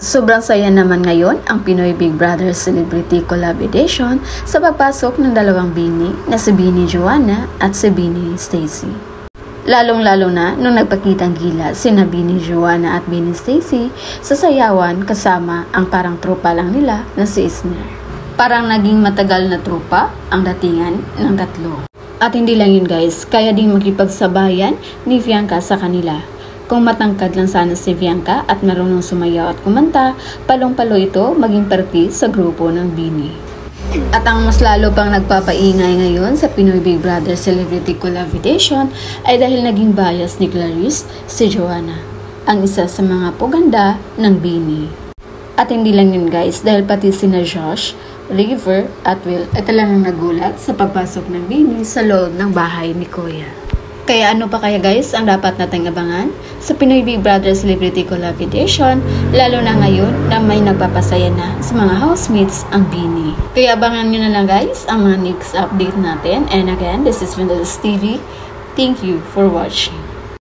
Sobrang saya naman ngayon ang Pinoy Big Brother Celebrity Collab Edition sa pagpasok ng dalawang bini na si Bini Joanna at si Bini Stacy. Lalong-lalo na nung nagpakitang gila sina Bini Joanna at Bini Stacy sa sayawan kasama ang parang tropa lang nila na si Isner. Parang naging matagal na tropa ang datingan ng tatlo. At hindi lang yun guys, kaya ding makipagsabayan ni Bianca sa kanila. Kung matangkad lang sana si Bianca at marunong sumayaw at kumanta, palong-palo ito maging parte sa grupo ng Bini. At ang mas lalo pang nagpapaingay ngayon sa Pinoy Big Brother Celebrity Collab Edition ay dahil naging bias ni Clarice si Joanna, ang isa sa mga puganda ng Bini. At hindi lang yun guys, dahil pati sina Josh, River at Will ay talagang nagulat sa pagpasok ng Bini sa loob ng bahay ni Kuya. Kaya ano pa kaya guys ang dapat nating abangan sa Pinoy Big Brother Celebrity Collab Edition, lalo na ngayon na may nagpapasaya na sa mga housemates ang Bini. Kaya abangan nyo na lang guys ang mga next update natin. And again, this is Vindelis TV. Thank you for watching.